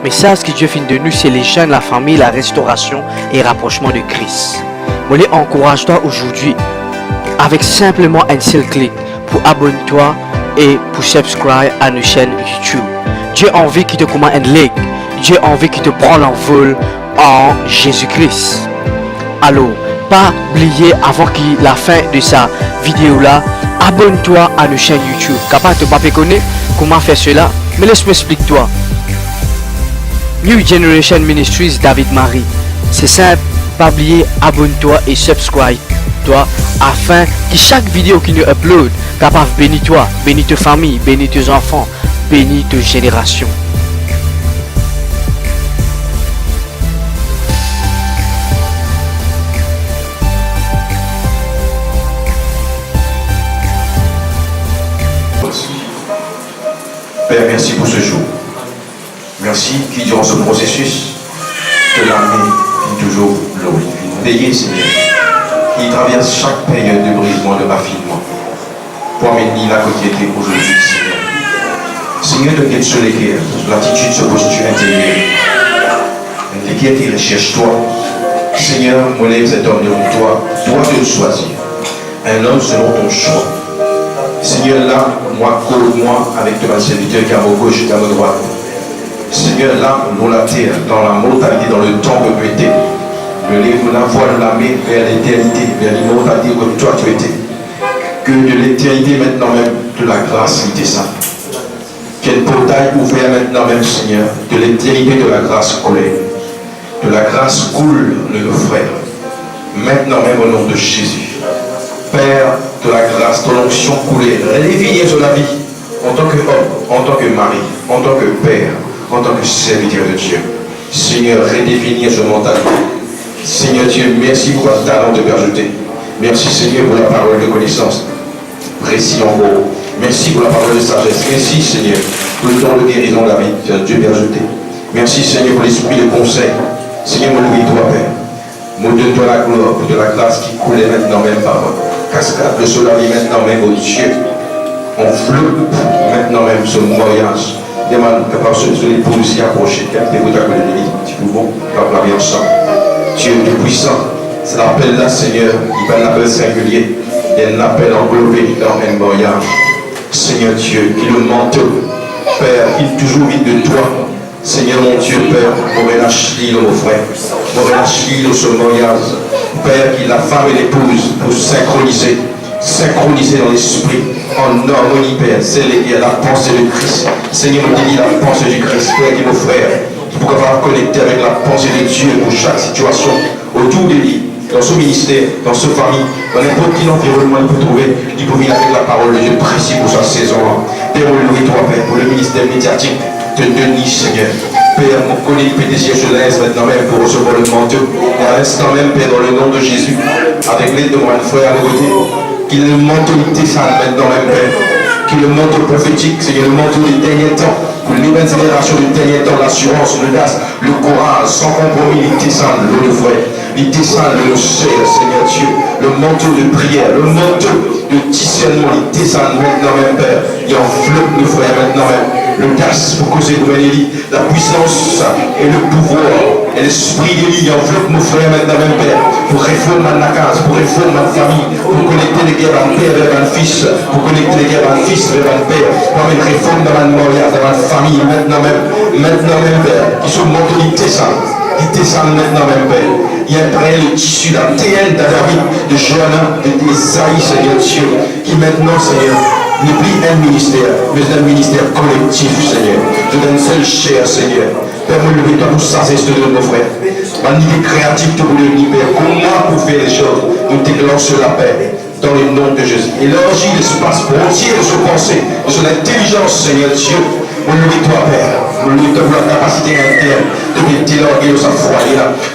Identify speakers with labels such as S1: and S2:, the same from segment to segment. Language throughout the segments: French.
S1: Message que Dieu finit de nous, c'est les jeunes, la famille, la restauration et rapprochement de Christ. Je encourage-toi aujourd'hui avec simplement un seul clic pour abonner-toi et pour subscribe à nos chaînes YouTube. Dieu a envie qu'il te commande un like. Dieu a envie qu'il te prenne l'envol en Jésus-Christ. Alors, pas oublier avant la fin de sa vidéo là, abonne-toi à nos chaînes YouTube. Capable de pas connaître comment faire cela, mais laisse-moi expliquer toi. New Generation Ministries David Marie. C'est simple, pas oublier, abonne-toi et subscribe-toi afin que chaque vidéo qui nous upload capable bénir toi, bénir ta famille, bénir tes enfants, bénir ta génération.
S2: Père, merci pour ce jour. Merci qui, durant ce processus, de l'année, qui toujours veiller, Seigneur, qui traverse chaque période de brisement, de raffinement, pour amener la côté aujourd'hui, Seigneur. Seigneur, de guide sur l'équerre, l'attitude, ce posture intérieure. L'équerre qui recherche toi. Seigneur, moi, lève cet homme devant toi, toi de le choisir. Un homme selon ton choix. Seigneur, là, moi, colle-moi avec ton serviteur qui est à ma gauche et à ma droite. Seigneur, là, dans la terre, dans la mortalité, dans le temps que tu étais, la voie de la main vers l'éternité, vers l'immortalité comme toi tu étais. Que de l'éternité maintenant même, de la grâce qui descend. Quel portail ouvert maintenant même, Seigneur, de l'éternité de la grâce coulée. De la grâce coule de nos frères. Maintenant même au nom de Jésus. Père de la grâce, ton onction coulée, réveillez sur la vie en tant qu'homme, en tant que mari, en tant que père, en tant que serviteur de Dieu. Seigneur, redéfinir ce mentalité. Seigneur Dieu, merci pour votre talent de ajouter. Merci Seigneur pour la parole de connaissance. Précis encore. Merci pour la parole de sagesse. Merci Seigneur pour le don de guérison de la vie. Dieu ajouté. Merci Seigneur pour l'esprit de conseil. Seigneur, me louis-toi, Père. Me donne-toi la gloire pour de la grâce qui coulait maintenant même par cascade de soleil maintenant même au Dieu. On flotte maintenant même ce mariage. Demande capable de l'épouse s'y approcher. Quelqu'un de ta collègue, tu peux bon, capable la vie ensemble. Dieu est puissant. C'est l'appel là, Seigneur. Il va un appel singulier. Il y a un appel englobé dans un mariage. Seigneur Dieu, qui le manteau. Père, il toujours vide de toi. Seigneur mon Dieu, Père, on relâche l'île aux frères. On relâche l'île au ce mariage. Père, qui la femme et l'épouse pour synchroniser dans l'esprit, en harmonie, Père, c'est la pensée de Christ. Seigneur, me dit la pensée du Christ, Père, qui nos frères, qui pourra pouvoir connecter avec la pensée de Dieu pour chaque situation, autour de lui, dans son ministère, dans sa famille, dans n'importe quel environnement il peut trouver, il peut venir avec la parole de Dieu précis pour sa saison. Père, louez-toi, Père, pour le ministère médiatique de Denis, Seigneur. Père, mon collègue PDG, je laisse maintenant même pour recevoir le manteau. Et à l'instant même, Père, dans le nom de Jésus, avec l'aide de mon frère à nos côtés, qu'il ait le manteau de descende maintenant même, Père. Qu'il ait le manteau prophétique, Seigneur, le manteau des derniers temps. Pour les nouvelles générations des derniers temps, l'assurance, l'audace, le courage, sans compromis, il descend, le frère. Il descend le ciel, Seigneur Dieu. Le manteau de prière, le manteau de discernement, il descend maintenant même, Père. Il enveloppe nos frères maintenant même. L'audace pour causer de la puissance et le pouvoir et l'esprit de lui enveloppe nos frères maintenant même, Père, pour réformer ma case, pour réformer ma famille, pour connecter les guerres en père vers un fils, pour connecter les guerres en fils vers un père, pour mettre réforme dans ma mariage, dans ma famille, maintenant même, Père, qui sont mentalités ça. Qui descendent maintenant même, Père. Il y a près le tissu d'ATN, d'Adavid, de Johanna, d'Esaïe, Seigneur Dieu, qui maintenant, Seigneur, n'est plus un ministère, mais un ministère collectif, Seigneur. Je donne seule chair, Seigneur. Père, me levez-toi pour ça, c'est ce de nos frères. Ma idée créative te voulait venir, Père. Comment pour faire les choses, nous déclenchons la paix dans le nom de Jésus. Élargis l'espace entier de ce pensée, de son intelligence, Seigneur Dieu. Me levez-toi, Père. Me levez-toi pour la capacité interne de me délarguer de sa foi.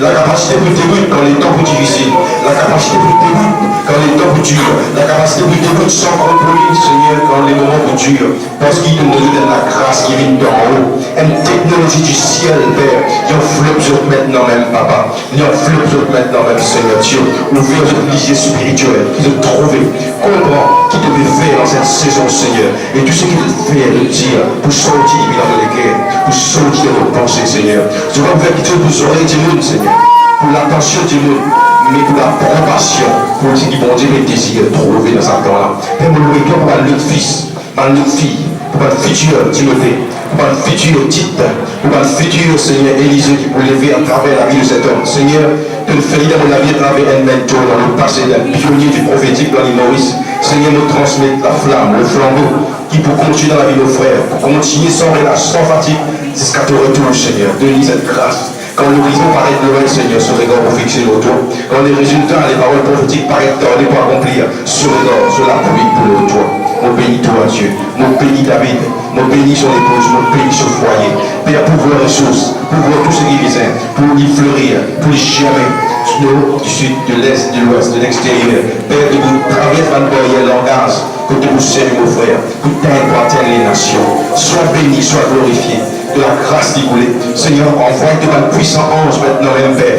S2: La capacité pour début quand les temps sont difficiles. La capacité pour début quand les temps sont durs. La capacité pour début sans compromis, Seigneur, quand les moments sont durs. Parce qu'il nous donne la grâce qui vient d'en haut. Une technologie maudit du ciel, Père. Y'en flop sur maintenant même, Papa. Y'en flop sur maintenant même, Seigneur Dieu. Ouvrir sur l'isier spirituel, qui te trouver, comprends qui devait faire dans cette saison, Seigneur. Et tout ce qui te fait le dire pour sortir dans les guerres, pour sortir de nos pensées, Seigneur. Je vais ouvrir qui te pour oreilles du monde, Seigneur. Pour l'attention du monde, mais pour l'approbation, pour ce qui vont dire les désirs trouvés dans ce temps-là. Père, mon louer toi pour notre fils, pour notre fille, pour notre futur Timothée, pour notre futur Tite, pour notre futur Seigneur Élisée qui peut lever à travers la vie de cet homme. Seigneur, que le fait dans la vie à travers un mentor dans le passé d'un pionnier du prophétique dans l'île Maurice. Seigneur, nous transmettre la flamme, le flambeau, qui pour continuer dans la vie de nos frères, pour continuer sans relâche, sans fatigue, jusqu'à ton retour, Seigneur. Donne-nous cette grâce. Quand l'horizon paraît loin, Seigneur, ce regard pour fixer le retour. Quand les résultats, les paroles prophétiques paraissent tardées pour accomplir, ce regard, sur l'appui pour le retour. Mon bénis toi, Dieu. Mon bénis David. Mon bénis son épouse. Mon bénis son foyer. Père, pour vos ressources, pour voir tout ce qui vient, pour y fleurir, pour y germer. Du sud, de l'est, de l'ouest, de l'extérieur. Père, que vous traversez la barrière, langage, que vous servez, mon frère, que vous pour atteindre les nations. Sois béni, sois glorifié. De la grâce qui coulait. Seigneur, envoie de ma puissant ange maintenant même, Père.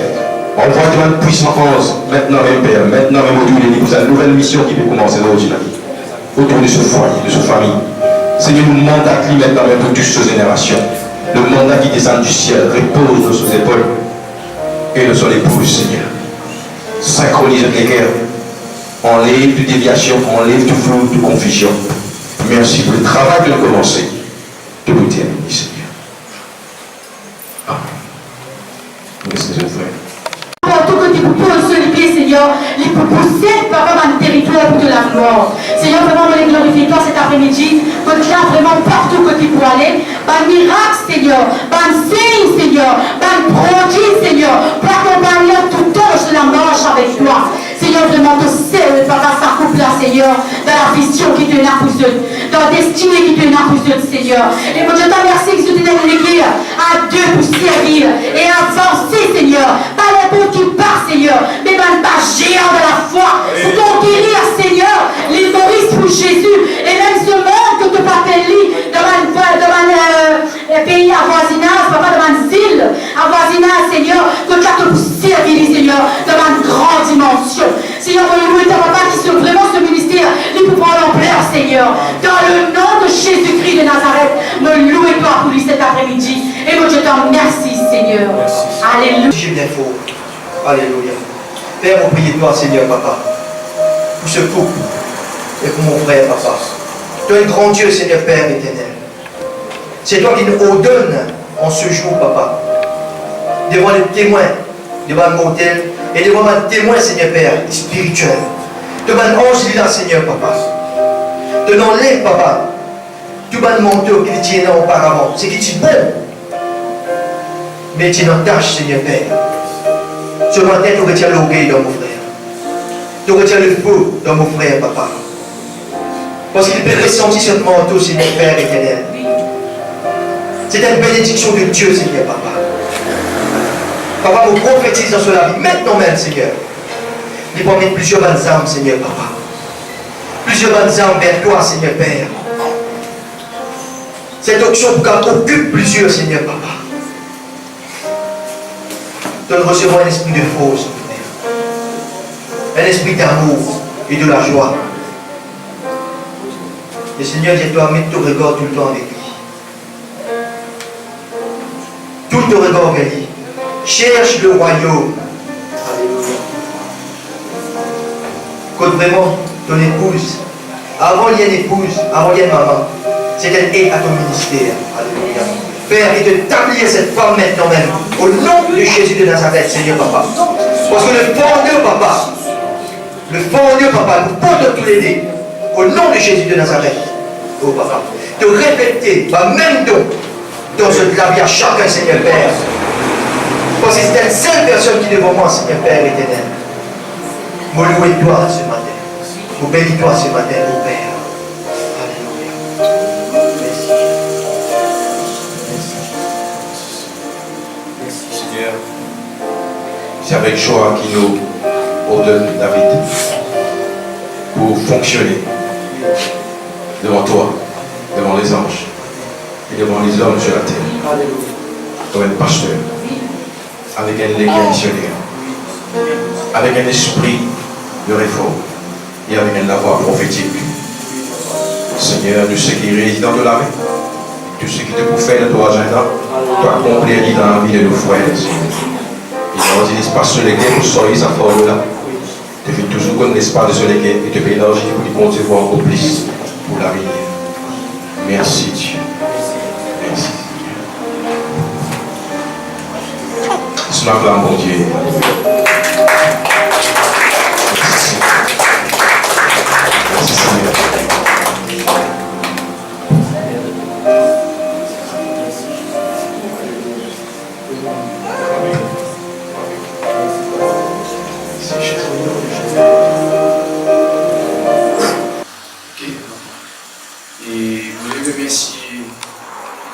S2: Envoie de ma puissant ange maintenant même, Père. Maintenant même, aujourd'hui, vous avez une nouvelle mission qui peut commencer aujourd'hui, autour de ce foyer, de cette famille. Seigneur, nous mandat qui maintenant même pour toutes ces générations. Le mandat qui descend du ciel repose sur ses épaules et de son épouse, Seigneur. Synchronise les guerres. Enlève toute déviation, enlève tout flou, toute confusion. Merci pour le travail que nous avons commencé. De vous terminer, Seigneur.
S3: Tout que tu peux solidifier, Seigneur, les possède, papa, dans le territoire pour de la gloire. Seigneur, vraiment, on les glorifie toi cet après-midi. Que tu as vraiment partout que tu peux aller. Par miracle, Seigneur. Par signe, Seigneur. Par prodige, Seigneur. Pour accompagner tout temps de la marche avec toi. Seigneur, vraiment, te serre, papa, sa couple là, Seieur, dans la vision qui te n'accuse, dans la destinée qui te n'accuse, Seieur. Et moi, je te remercie que tu t'es légué à Dieu pour servir et avancer, Seigneur. Pas les bons qui partent, Seigneur, mais dans le pas géant de la foi, pour conquérir, Seigneur, les Maurice pour Jésus, et même ce monde que tu t'appelles devant un pays à voisinage, papa, devant une ville à voisinage, Seigneur, que tu as te servir, Seigneur, devant une grande dimension. Seigneur, nous et ta papa qui sont vraiment ce ministère, nous pouvons l'ampleur, Seigneur. Dans le nom de Jésus-Christ de Nazareth, nous louons toi pour lui cet après-midi. Et moi, je t'en remercie, Seigneur. Alléluia.
S4: J'ai bien faux. Alléluia. Père, on prie toi, Seigneur, papa, pour ce couple et pour mon frère, papa. Tu es un grand Dieu, Seigneur, Père éternel. C'est toi qui nous ordonnes en ce jour, papa, devant les témoins, devant le mortel, et devant un témoin, Seigneur Père, spirituel. Devant l'ange là, Seigneur, papa. Te l'enlève, papa. Tu vas le manteau qu'il tient auparavant. C'est qu'il est bon. Mais tu n'en tâches, Seigneur Père. Ce matin, tu retiens l'orgueil dans mon frère. Tu retiens le feu dans mon frère, papa. Parce qu'il peut ressentir ce manteau, Seigneur Père éternel. C'est une bénédiction de Dieu, Seigneur, papa. Papa, vous prophétise dans cela vie. Maintenant même, Seigneur. Il va mettre plusieurs bonnes âmes, Seigneur, papa. Plusieurs bonnes âmes vers toi, Seigneur, Père. Cette option pour qu'elle occupe plusieurs, Seigneur, papa. Donne recevoir un esprit de force, Père. Un esprit d'amour et de la joie. Et Seigneur, je dois mettre ton regard tout le temps avec lui. Tout ton regard vers lui. Cherche le royaume. Alléluia. Quand vraiment ton épouse, avant il y a une épouse, avant il y a une maman, c'est qu'elle est à ton ministère. Alléluia. Père, et de t'appeler cette femme maintenant même, au nom de Jésus de Nazareth, Seigneur Papa. Parce que le fondeur, Papa, nous porte tous les dés, au nom de Jésus de Nazareth, oh Papa, de répéter, même don, dans ce clavier à chacun, Seigneur Père. Parce que c'est une seule personne qui est devant moi, Seigneur Père éternel. Me louez-toi ce matin. Me bénis-toi ce matin, mon Père. Alléluia. Merci.
S2: Merci. Seigneur, c'est avec joie qu'il nous ordonne David pour fonctionner devant toi, devant les anges et devant les hommes sur la terre.
S4: Alléluia.
S2: comme un pasteur, avec un légué missionnaire, avec un esprit de réforme et avec un lavoir prophétique. Seigneur, tout ce qui est résident de la vie, tout ce qui te pour faire dans ton agenda, tu accomplir dans la vie de nos frères. Et dans un espace sur lequel nous soyons sa forme là, tu fais toujours comme l'espace de ce lequel et tu fais l'énergie pour lui concevoir encore plus pour l'avenir. Merci Dieu. Merci. Je m'acclame mon Dieu. Merci. Merci Seigneur.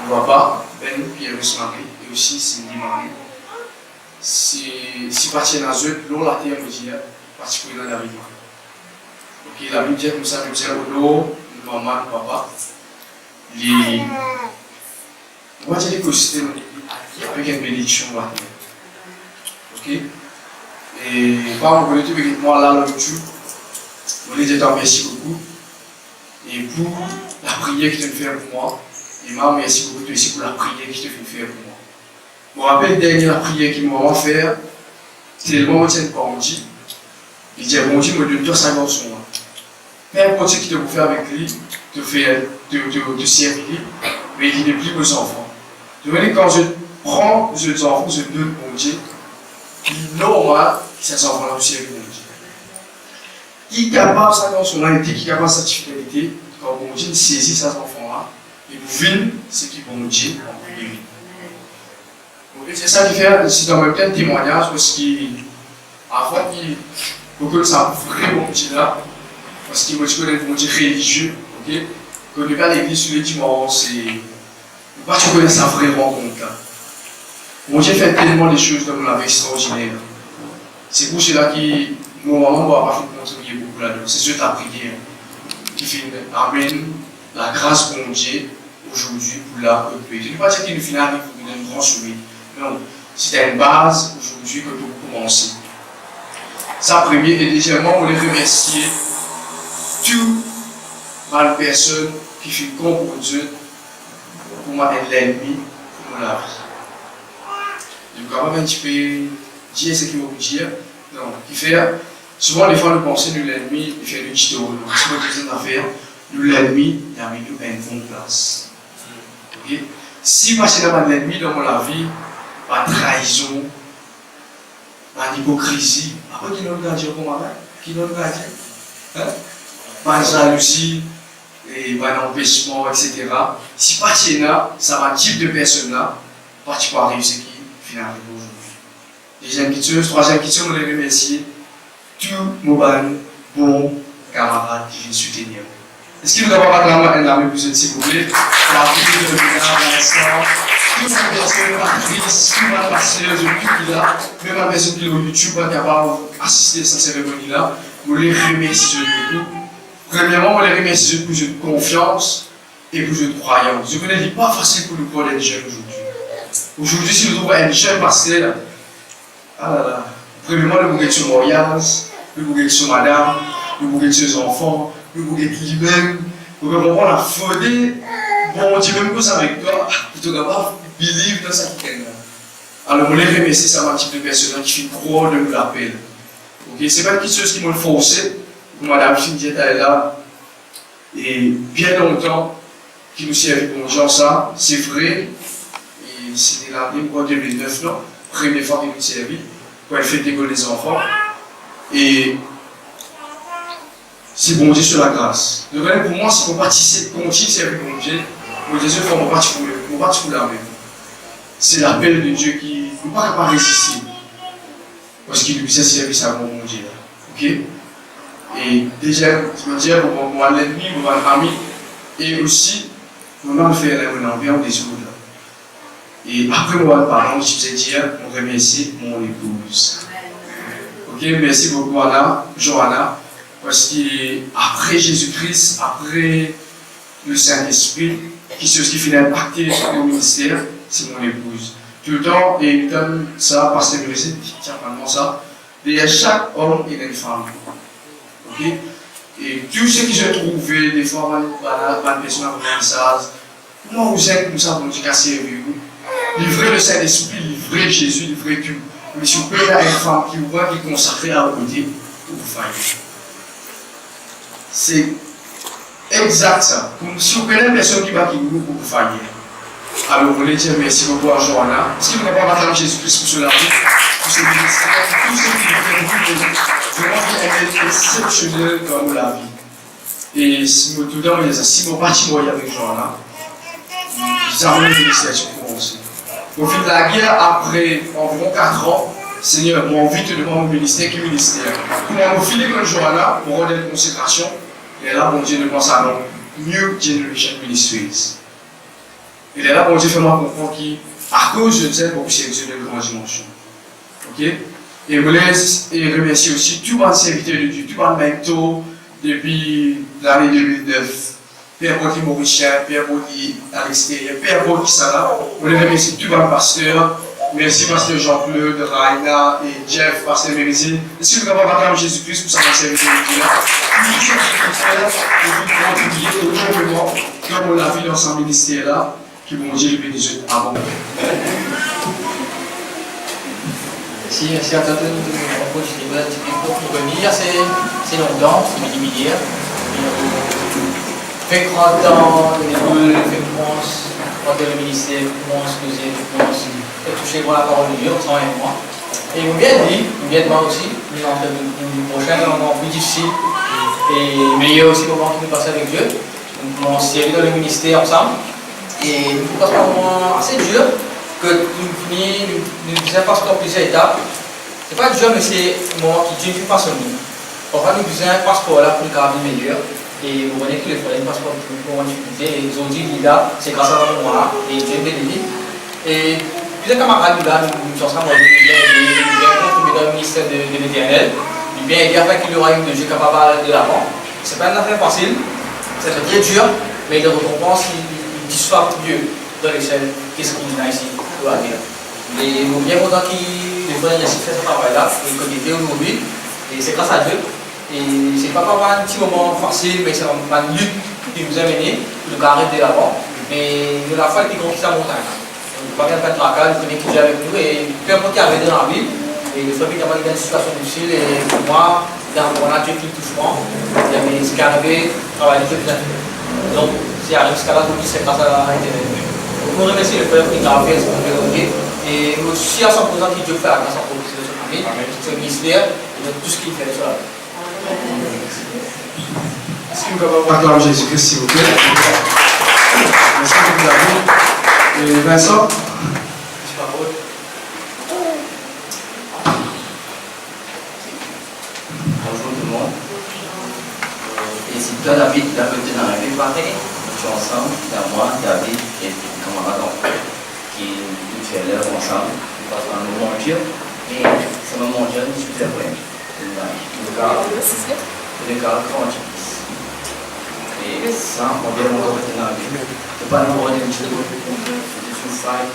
S5: Papa, Ben, Pierre-Louis Marie, et aussi Cindy Marie. Si partir dans eux, l'eau la terre, je dis, particulièrement dans la rivière. Ok, la Bible dit comme ça, je dis, l'eau, maman, papa, les. On va dire l'écosystème avec une bénédiction la terre. Ok? Et par exemple, vous pouvez moi là, le YouTube, je voulais te remercier beaucoup. Et pour la prière que tu fais pour moi. Et moi, merci beaucoup aussi pour la prière que tu fais faire pour moi. Je me rappelle la dernière prière qu'il m'a fait, c'était le moment où tu pas dit. Il dit, bon Dieu, me donne 200 garçons. Peu importe ce qu'il te fait avec lui, te servir, mais il n'est plus aux enfants. Je veux dire, quand je prends les enfants, je donne mon Dieu, il est normal que ces enfants-là me servent mon Dieu. Qui est capable de sa garçon-là, qui est capable de sa fidélité, quand mon Dieu saisit ces enfants-là, et vous vivez ce qui bon Dieu en prière. C'est ça qui fait, c'est dans même temps un témoignage parce qu'avant il faut que ça vrai bon Dieu là, parce qu'il faut que le bon Dieu religieux, ok? Quand on va à l'église sur les dimanches, c'est pas tu connais ça vraiment comme ça. Mon Dieu fait tellement des choses dans la vie extraordinaire. C'est pour cela que nos mamans ne vont pas contribuer beaucoup là-dedans. C'est juste la prière qui fait amen, la grâce de mon Dieu. Aujourd'hui, pour la peuple. Je ne veux pas dire qu'il nous finit avec un grand sommet. Non, c'était une base aujourd'hui que nous commencer. Ça, premier, et deuxièmement, on les remercier toutes les personnes qui font compte pour Dieu, pour moi être l'ennemi, pour la vie. Je vais quand même un petit peu dire ce qu'il faut dire. Non, qui fait, souvent les fois, nous pensons que l'ennemi, il fait du tuto. Donc, si vous avez une affaire, l'ennemi, il a mis nous à une bonne place. Okay? Si moi je n'ai l'ennemi dans ma vie, par trahison, par hypocrisie, après qui nous regarde comme ça, qui nous regarde, par jalousie, et par empêchement, etc. Si pas là, ça va type de personne là, pas tu peux arriver ce qui finalement aujourd'hui. Deuxième question, troisième question, on les remercier tous nos bons camarades qui viennent soutenir. Est-ce qu'il vous avez pas un ami pour vous, s'il vous plaît? La vie de l'instant, toutes les personnes, l'actrice, tout le pasteur, depuis là, même la personne qui est au YouTube, qui a pas assisté à cette cérémonie-là, vous les remerciez beaucoup. Premièrement, on les remercie pour votre confiance et pour votre croyance. Je vous le dis, pas facile pour nous croire d'être jeunes aujourd'hui. Aujourd'hui, si nous trouvons un jeune pasteur, ah là là, premièrement, le bouquet sur mariage, le bouquet sur madame, le bouquet sur les enfants, le bouquet lui-même, vous pouvez comprendre la folie. Bon, Dieu même que ça avec toi, pour te capable de believe dans cette peine. Alors, on les remercie, ça m'a type de personne qui croit de nous l'appel. Ok, c'est pas quelque chose qui m'a forcé. Madame Cindy est là, et bien longtemps, qui nous servait pour gens ça, c'est vrai, et c'était l'année en 2009, non, première fois qu'il nous servait, quand elle fait l'école des enfants, et c'est bon Dieu sur la grâce. Donc pour moi, si on continue à servir mon Dieu, mon Dieu, il faut qu'on parte pour la même. C'est l'appel de Dieu qui ne peut pas résister, parce qu'il nous sait servir ça pour mon Dieu. Ok? Et déjà, je veux dire, pour moi, l'ennemi, pour mon ami, et aussi, pour moi, faire un envers des autres. Et après, moi, pardon, je vais dire, on remercie mon épouse. Ok, merci beaucoup, Anna, Johanna, parce qu'après Jésus-Christ, après le Saint-Esprit, qui c'est ce qui finit impacté sur mon ministère, c'est mon épouse. tout le temps, et il donne ça, parce que c'est tiens vraiment ça. Derrière chaque homme, il y a une femme. Ok? Et tout ce qui se trouve, des fois, une personne a ça. Moi, vous êtes comme ça, vous dites qu'à servir. Livrez le Saint-Esprit, livrez Jésus, livrez tout. Mais si vous pouvez avoir une femme qui voit, qui est consacrée à côté, vous faillez. C'est exact ça. Si vous connaissez une personne qui va qui vous faillez. Alors, vous voulez dire merci beaucoup à Johanna. Si vous n'avez pas battu Jésus-Christ pour cela, pour ce ministère, pour tout ce qui vous fait vraiment bien exceptionnel dans la vie. Et si vous tout le temps, si vous partez avec Johanna, vous avez le ministère pour vous aussi. Au fil de la guerre, après environ 4 ans, Seigneur m'a envie de demander mon ministère, qui ministère. Pour me filer comme Johanna, pour rendre une consécration, et là, mon Dieu, ne pense à New Generation Ministries. Et là, mon Dieu, fait-moi comprendre qu'à cause de ça, pour que c'est de grande dimension. Ok? Et je vous laisse et remercier aussi tous les serviteurs de Dieu, tous les mentors depuis l'année 2009. Père Paul qui est Mauricien, Père Paul qui est à l'extérieur, Père Paul qui est là. Je voulais remercier tous les pasteurs. Merci, pasteur Jean-Claude, Raina et Jeff, pasteur Mérisine. Est-ce que vous avez parlé à Jésus-Christ pour savoir servir de Dieu là? Tout ce que vous contribuer énormément comme on l'a vu dans ce ministère-là, qui vont Dieu le bénisse. Amen.
S6: Merci à tous de continuer pour venir. C'est longtemps, c'est millimédiaire. Fait 30 ans, l'école, fait France, quand le ministère commence, et toucher pour la parole de Dieu, sans et moi. Et ils m'ont bien dit moi aussi, mais en fait, l'année prochaine, on est plus difficile et meilleur aussi pour moi qui nous passe avec Dieu. Donc, on s'est servi dans le ministère ensemble. Et nous passons un moment assez dur que nous finissons, nous faisons passer dans plusieurs étapes. Ce n'est pas dur, mais c'est un moment qui Dieu passe au nous. Parfois, nous faisons un passeport là pour le carnet meilleur. Et vous voyez tous les problèmes, parce que pour en difficulté, et ils ont dit, là, c'est grâce à moi, et Dieu bénit. Et plusieurs camarades là, nous sommes ensemble, nous bien contribuer dans le ministère de l'Éternel, nous bien aider afin qu'il y aura une de Dieu capable de l'avant. Ce n'est pas une affaire facile, c'est très dur, mais les récompenses, ils dissuadent Dieu dans l'échelle, qu'est-ce qu'il y a ici, pour la guerre. Et nous bien contents qu'ils devraient réussir à faire ce travail-là, et qu'on était aujourd'hui, et c'est grâce à Dieu. Et c'est pas un petit moment facile, mais c'est une lutte qui nous a mené pour nous arrêter d'avant. Mais nous avons fait qui conquiste la montagne. Donc, pas bien faire de tracas, nous connaissons qui est avec nous et peu importe qui arrive dans la vie. Et le fait qu'il y a une situation difficile, et pour moi, on a Dieu qui touche moi. Il y avait ce qui est arrivé, travailler Dieu plus naturel. Donc, c'est arrivé jusqu'à là, c'est grâce à l'Internet. Donc, nous remercions le peuple qui a fait ce qu'on fait aujourd'hui. Et nous aussi à 100% qui Dieu fait la grâce à propos de son ami, ce ministère et de tout ce qu'il fait sur la vie.
S5: Est-ce que vous pouvez acclamer Jésus-Christ, s'il vous plaît? Merci beaucoup, David. Et Vincent?
S6: Bonjour tout le monde. Et si toi, David, tu as peut-être arrivé pareil, nous sommes ensemble, il y a moi, David et mon camarade qui nous fait l'heure ensemble, nous passons un moment dur, et c'est un moment dur, nous sommes vrai. Le cas quantique. Et ça, on vient encore maintenant avec. C'est pas nous voir des choses. C'est une faille.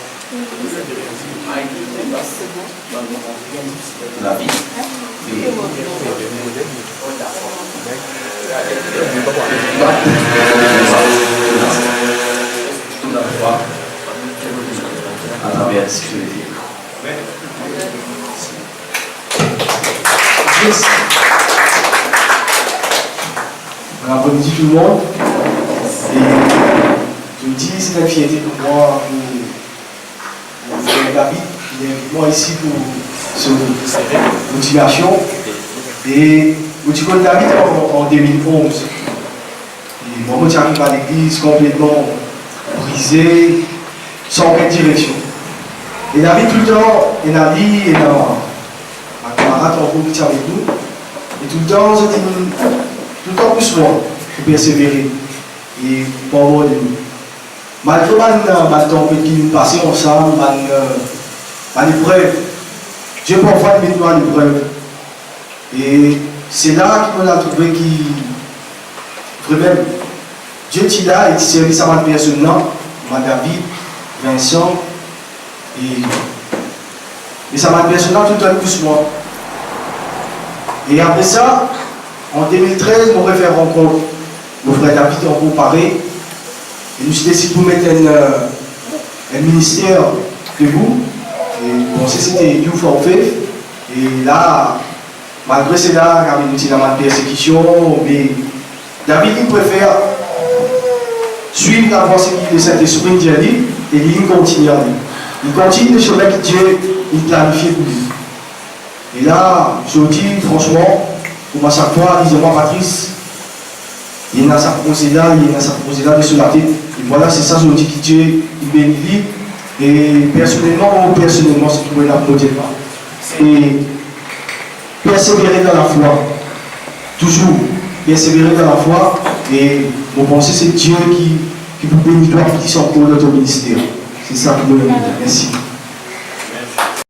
S6: La vie. À travers ce que je veux dire.
S7: Bon après-midi tout le monde. Et je me dis, c'est une fierté pour moi, pour frère David, qui est moi ici pour cette motivation. Et je connais David en 2011. Et moi, j'arrive à l'église complètement brisé, sans aucune direction. Et David, tout le temps, il a dit, il a un camarade en groupe qui est avec nous. Et tout le temps, c'était tout le temps plus loin pour persévérer et pour avoir de nous. Malgré le temps qui nous passait ensemble, l'épreuve, Dieu parfois met nous à l'épreuve. Et c'est là qu'on a trouvé qui vraiment Dieu t'y là et tu servis à ma personne, David, Vincent, Et ça m'a personnel tout un doucement. Et après ça, en 2013, nous avons fait rencontre. Mon frère David en comparé. Et nous avons décidé de mettre un ministère de vous. Et bon, c'était Youth for Faith. Et là, malgré cela, il y a une persécution, mais David il préfère suivre la voie de Saint-Esprit et il continue. Il continue le chemin que Dieu il planifie pour lui. Et là, je vous dis franchement, pour chaque fois, disez-moi Patrice, il y a sa proposé là, il y a sa proposé là de se la tête. Et voilà, c'est ça, je vous dis que Dieu il bénit. Et personnellement, c'est pour l'applaudir. Et persévérer dans la foi. Toujours persévérer dans la foi. Et vous pensez que c'est Dieu qui vous bénit, qui sont pour notre ministère. C'est ça que nous voulons dire. Merci.